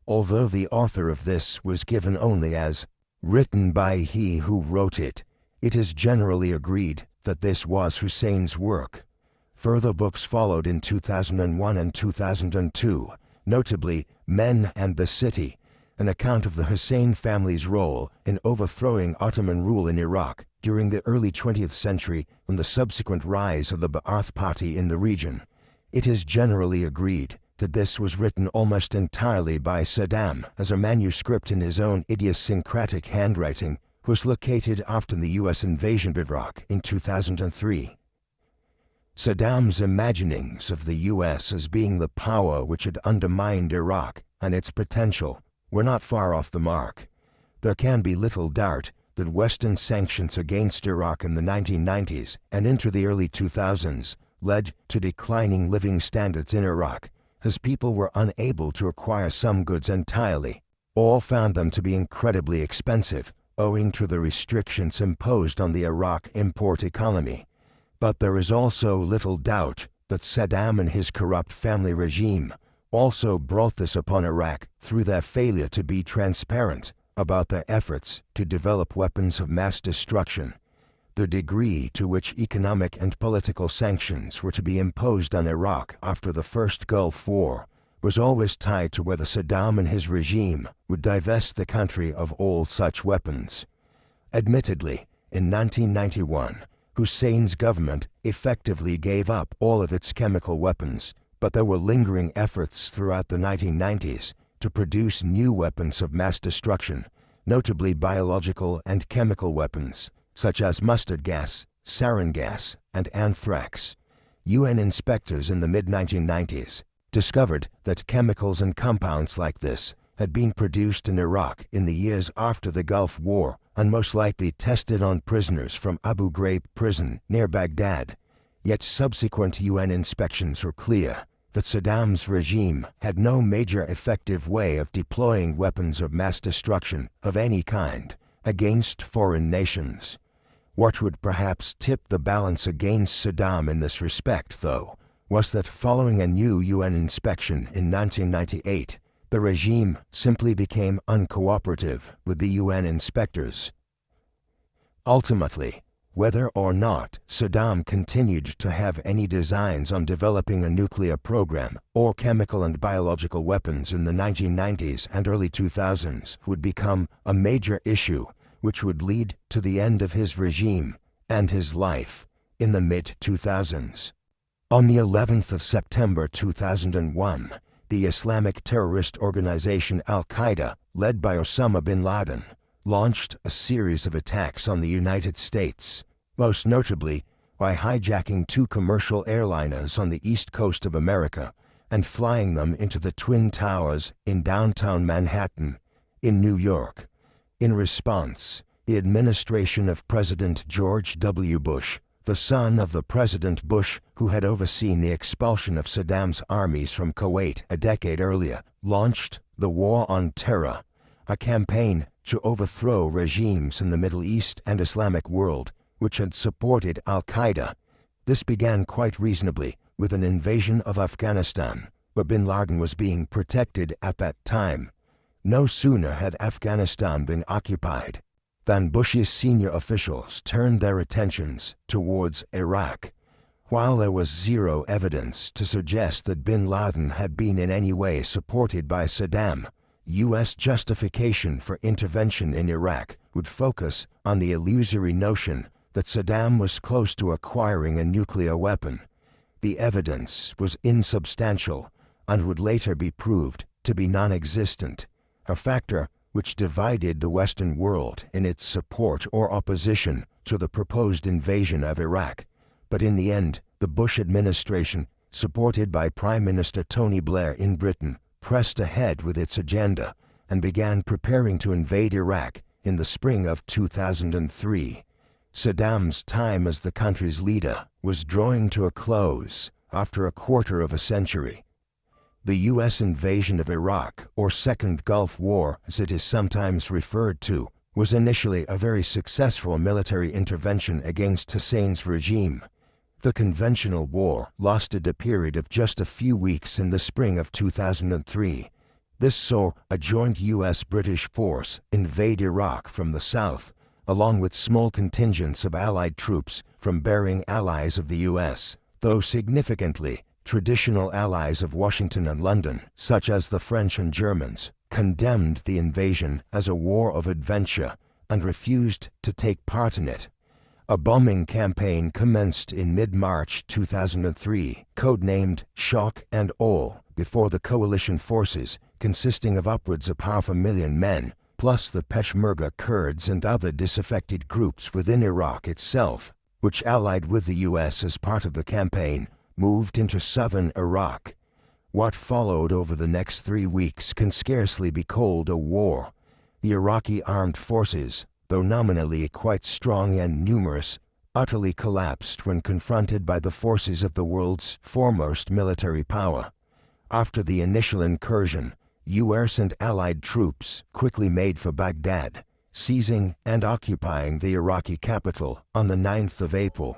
Although the author of this was given only as written by he who wrote it, it is generally agreed that this was Hussein's work. Further books followed in 2001 and 2002, notably Men and the City, an account of the Hussein family's role in overthrowing Ottoman rule in Iraq during the early 20th century and the subsequent rise of the Ba'ath Party in the region. It is generally agreed that this was written almost entirely by Saddam as a manuscript in his own idiosyncratic handwriting, was located after the US invasion of Iraq in 2003. Saddam's imaginings of the US as being the power which had undermined Iraq and its potential were not far off the mark. There can be little doubt that Western sanctions against Iraq in the 1990s and into the early 2000s led to declining living standards in Iraq, as people were unable to acquire some goods entirely. All found them to be incredibly expensive, owing to the restrictions imposed on the Iraq import economy. But there is also little doubt that Saddam and his corrupt family regime also brought this upon Iraq through their failure to be transparent about their efforts to develop weapons of mass destruction. The degree to which economic and political sanctions were to be imposed on Iraq after the First Gulf War was always tied to whether Saddam and his regime would divest the country of all such weapons. Admittedly, in 1991, Hussein's government effectively gave up all of its chemical weapons, but there were lingering efforts throughout the 1990s to produce new weapons of mass destruction, notably biological and chemical weapons, such as mustard gas, sarin gas, and anthrax. UN inspectors in the mid-1990s discovered that chemicals and compounds like this had been produced in Iraq in the years after the Gulf War and most likely tested on prisoners from Abu Ghraib prison near Baghdad. Yet subsequent UN inspections were clear that Saddam's regime had no major effective way of deploying weapons of mass destruction of any kind against foreign nations. What would perhaps tip the balance against Saddam in this respect, though, was that following a new UN inspection in 1998, The regime simply became uncooperative with the UN inspectors. Ultimately, whether or not Saddam continued to have any designs on developing a nuclear program or chemical and biological weapons in the 1990s and early 2000s would become a major issue which would lead to the end of his regime and his life in the mid-2000s. On the 11th of September 2001, the Islamic terrorist organization Al-Qaeda, led by Osama bin Laden, launched a series of attacks on the United States, most notably by hijacking 2 commercial airliners on the east coast of America and flying them into the Twin Towers in downtown Manhattan, in New York. In response, the administration of President George W. Bush, the son of the President Bush who had overseen the expulsion of Saddam's armies from Kuwait a decade earlier, launched the War on Terror, a campaign to overthrow regimes in the Middle East and Islamic world which had supported Al-Qaeda. This began quite reasonably with an invasion of Afghanistan, where bin Laden was being protected at that time. No sooner had Afghanistan been occupied than Bush's senior officials turned their attentions towards Iraq. While there was zero evidence to suggest that bin Laden had been in any way supported by Saddam, U.S. justification for intervention in Iraq would focus on the illusory notion that Saddam was close to acquiring a nuclear weapon. The evidence was insubstantial and would later be proved to be non-existent, a factor which divided the Western world in its support or opposition to the proposed invasion of Iraq. But in the end, the Bush administration, supported by Prime Minister Tony Blair in Britain, pressed ahead with its agenda and began preparing to invade Iraq in the spring of 2003. Saddam's time as the country's leader was drawing to a close after a quarter of a century. The U.S. invasion of Iraq, or Second Gulf War as it is sometimes referred to, was initially a very successful military intervention against Hussein's regime. The conventional war lasted a period of just a few weeks in the spring of 2003. This saw a joint U.S.-British force invade Iraq from the south, along with small contingents of Allied troops from bearing allies of the U.S., though significantly, traditional allies of Washington and London, such as the French and Germans, condemned the invasion as a war of adventure and refused to take part in it. A bombing campaign commenced in mid-March 2003, codenamed Shock and Awe, before the coalition forces, consisting of upwards of 500,000 men, plus the Peshmerga Kurds and other disaffected groups within Iraq itself, which allied with the U.S. as part of the campaign, moved into southern Iraq. What followed over the next 3 weeks can scarcely be called a war. The Iraqi armed forces, though nominally quite strong and numerous, utterly collapsed when confronted by the forces of the world's foremost military power. After the initial incursion, U.S. and Allied troops quickly made for Baghdad, seizing and occupying the Iraqi capital on the 9th of April.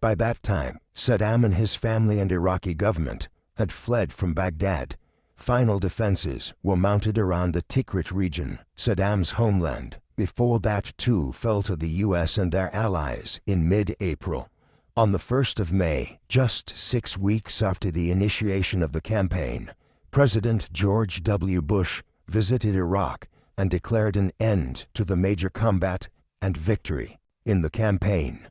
By that time, Saddam and his family and Iraqi government had fled from Baghdad. Final defenses were mounted around the Tikrit region, Saddam's homeland, before that too fell to the U.S. and their allies in mid-April. On the 1st of May, just 6 weeks after the initiation of the campaign, President George W. Bush visited Iraq and declared an end to the major combat and victory in the campaign.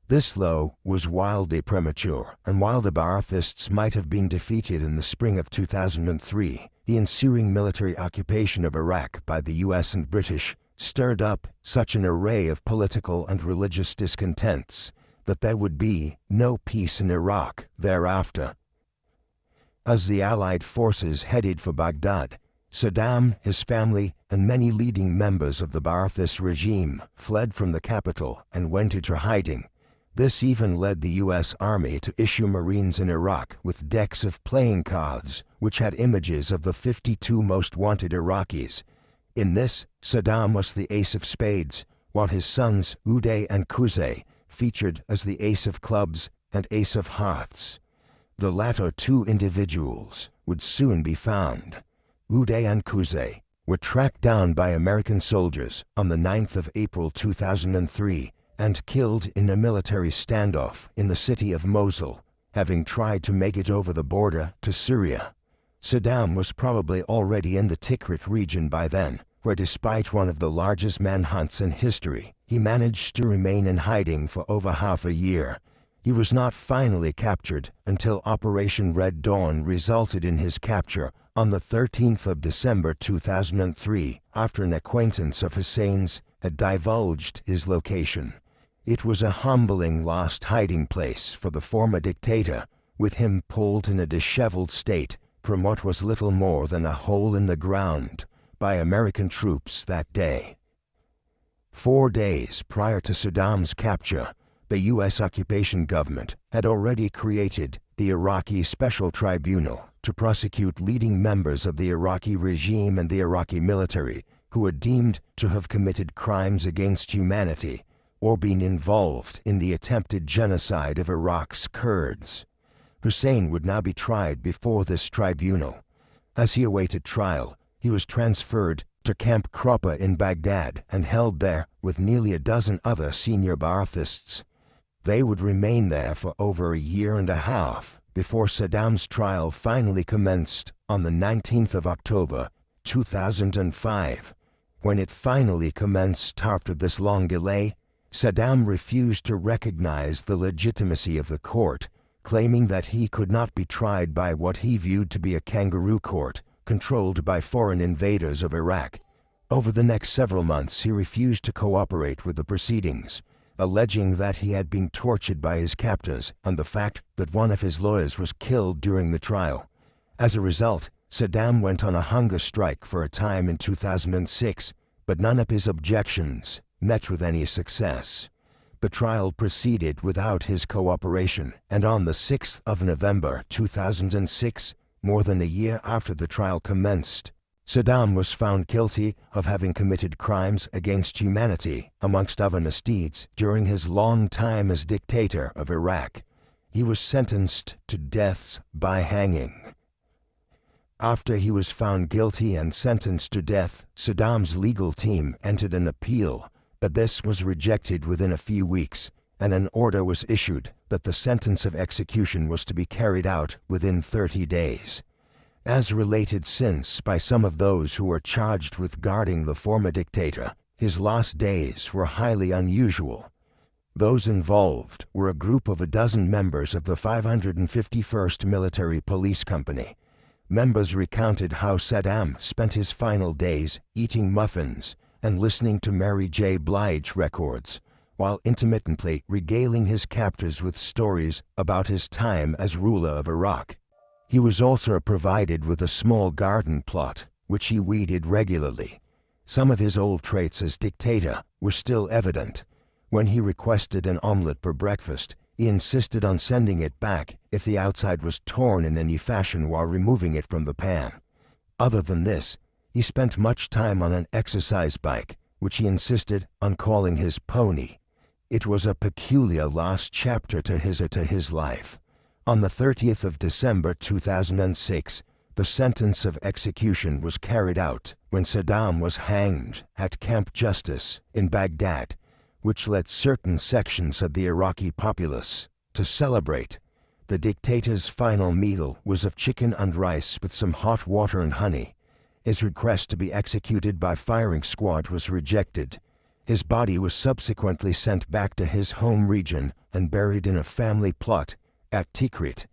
This, though, was wildly premature, and while the Ba'athists might have been defeated in the spring of 2003, the ensuing military occupation of Iraq by the U.S. and British stirred up such an array of political and religious discontents that there would be no peace in Iraq thereafter. As the Allied forces headed for Baghdad, Saddam, his family, and many leading members of the Ba'athist regime fled from the capital and went into hiding. This even led the U.S. Army to issue Marines in Iraq with decks of playing cards which had images of the 52 most wanted Iraqis. In this, Saddam was the ace of spades, while his sons Uday and Qusay featured as the ace of clubs and ace of hearts. The latter two individuals would soon be found. Uday and Kuwait, were tracked down by American soldiers on the 9th of April 2003 and killed in a military standoff in the city of Mosul, having tried to make it over the border to Syria. Saddam was probably already in the Tikrit region by then, where despite one of the largest manhunts in history, he managed to remain in hiding for over half a year. He was not finally captured until Operation Red Dawn resulted in his capture on the 13th of December 2003, after an acquaintance of Hussein's had divulged his location. It was a humbling lost hiding place for the former dictator, with him pulled in a disheveled state from what was little more than a hole in the ground by American troops that day. 4 days prior to Saddam's capture, the U.S. occupation government had already created the Iraqi Special Tribunal to prosecute leading members of the Iraqi regime and the Iraqi military who were deemed to have committed crimes against humanity or been involved in the attempted genocide of Iraq's Kurds. Hussein would now be tried before this tribunal. As he awaited trial, he was transferred to Camp Kroppa in Baghdad and held there with nearly a dozen other senior Ba'athists. They would remain there for over a year and a half before Saddam's trial finally commenced on the 19th of October, 2005. When it finally commenced after this long delay, Saddam refused to recognize the legitimacy of the court, claiming that he could not be tried by what he viewed to be a kangaroo court controlled by foreign invaders of Iraq. Over the next several months, he refused to cooperate with the proceedings, alleging that he had been tortured by his captors and the fact that one of his lawyers was killed during the trial. As a result, Saddam went on a hunger strike for a time in 2006, but none of his objections met with any success. The trial proceeded without his cooperation, and on the 6th of November 2006, more than a year after the trial commenced, Saddam was found guilty of having committed crimes against humanity, amongst other misdeeds, during his long time as dictator of Iraq. He was sentenced to death by hanging. After he was found guilty and sentenced to death, Saddam's legal team entered an appeal, but this was rejected within a few weeks, and an order was issued that the sentence of execution was to be carried out within 30 days. As related since by some of those who were charged with guarding the former dictator, his last days were highly unusual. Those involved were a group of a dozen members of the 551st Military Police Company. Members recounted how Saddam spent his final days eating muffins and listening to Mary J. Blige records, while intermittently regaling his captors with stories about his time as ruler of Iraq. He was also provided with a small garden plot, which he weeded regularly. Some of his old traits as dictator were still evident. When he requested an omelette for breakfast, he insisted on sending it back if the outside was torn in any fashion while removing it from the pan. Other than this, he spent much time on an exercise bike, which he insisted on calling his pony. It was a peculiar last chapter to his life. On the 30th of December 2006, the sentence of execution was carried out when Saddam was hanged at Camp Justice in Baghdad, which led certain sections of the Iraqi populace to celebrate. The dictator's final meal was of chicken and rice with some hot water and honey. His request to be executed by firing squad was rejected. His body was subsequently sent back to his home region and buried in a family plot at Tikrit.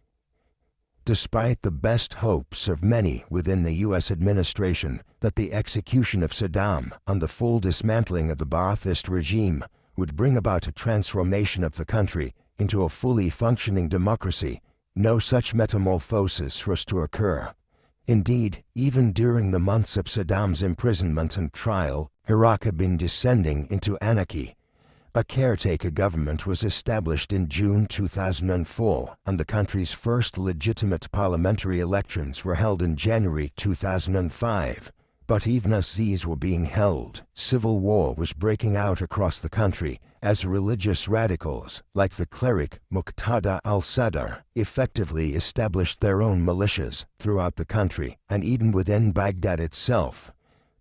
Despite the best hopes of many within the U.S. administration that the execution of Saddam and the full dismantling of the Ba'athist regime would bring about a transformation of the country into a fully functioning democracy, no such metamorphosis was to occur. Indeed, even during the months of Saddam's imprisonment and trial, Iraq had been descending into anarchy. A caretaker government was established in June 2004, and the country's first legitimate parliamentary elections were held in January 2005. But even as these were being held, civil war was breaking out across the country, as religious radicals, like the cleric Muqtada al-Sadr, effectively established their own militias throughout the country and even within Baghdad itself.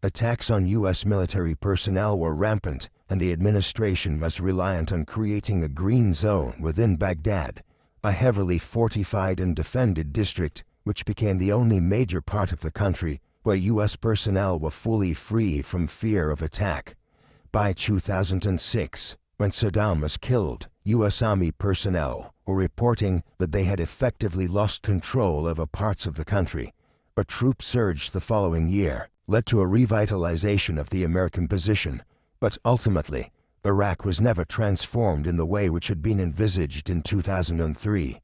Attacks on U.S. military personnel were rampant, and the administration was reliant on creating a green zone within Baghdad, a heavily fortified and defended district which became the only major part of the country where U.S. personnel were fully free from fear of attack. By 2006, when Saddam was killed, U.S. Army personnel were reporting that they had effectively lost control over parts of the country. A troop surge the following year led to a revitalization of the American position, but ultimately, Iraq was never transformed in the way which had been envisaged in 2003.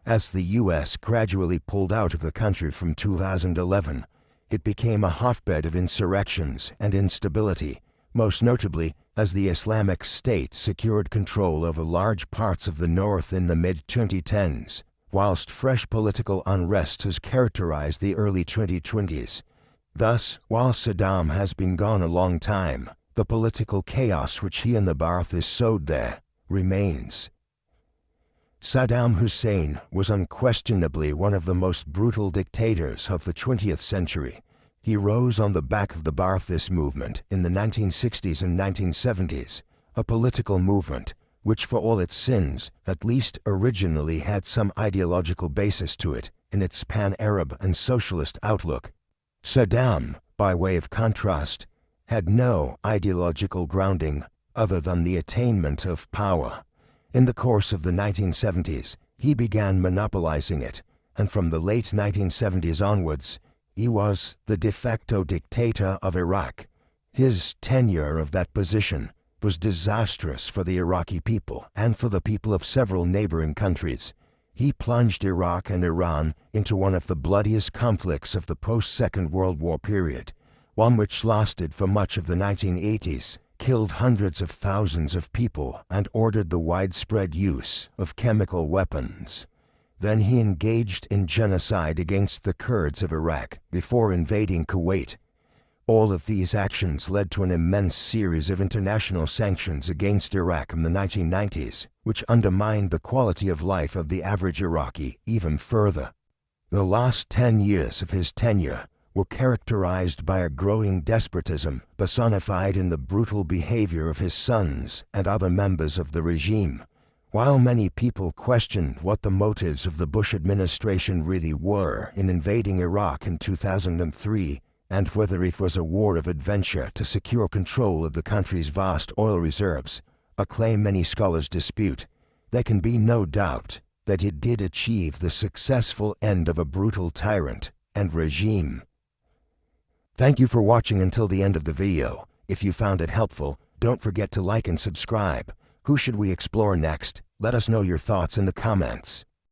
As the U.S. gradually pulled out of the country from 2011, it became a hotbed of insurrections and instability, most notably as the Islamic State secured control over large parts of the north in the mid-2010s, whilst fresh political unrest has characterized the early 2020s. Thus, while Saddam has been gone a long time, the political chaos which he and the Ba'athists sowed there remains. Saddam Hussein was unquestionably one of the most brutal dictators of the 20th century. He rose on the back of the Ba'athist movement in the 1960s and 1970s, a political movement which, for all its sins, at least originally had some ideological basis to it in its pan-Arab and socialist outlook. Saddam, by way of contrast, had no ideological grounding other than the attainment of power. In the course of the 1970s, he began monopolizing it, and from the late 1970s onwards, he was the de facto dictator of Iraq. His tenure of that position was disastrous for the Iraqi people and for the people of several neighboring countries. He plunged Iraq and Iran into one of the bloodiest conflicts of the post-Second World War period, one which lasted for much of the 1980s, killed hundreds of thousands of people, and ordered the widespread use of chemical weapons. Then he engaged in genocide against the Kurds of Iraq before invading Kuwait. All of these actions led to an immense series of international sanctions against Iraq in the 1990s, which undermined the quality of life of the average Iraqi even further. The last 10 years of his tenure were characterized by a growing despotism personified in the brutal behavior of his sons and other members of the regime. While many people questioned what the motives of the Bush administration really were in invading Iraq in 2003, and whether it was a war of adventure to secure control of the country's vast oil reserves, a claim many scholars dispute, there can be no doubt that it did achieve the successful end of a brutal tyrant and regime. Thank you for watching until the end of the video. If you found it helpful, don't forget to like and subscribe. Who should we explore next? Let us know your thoughts in the comments.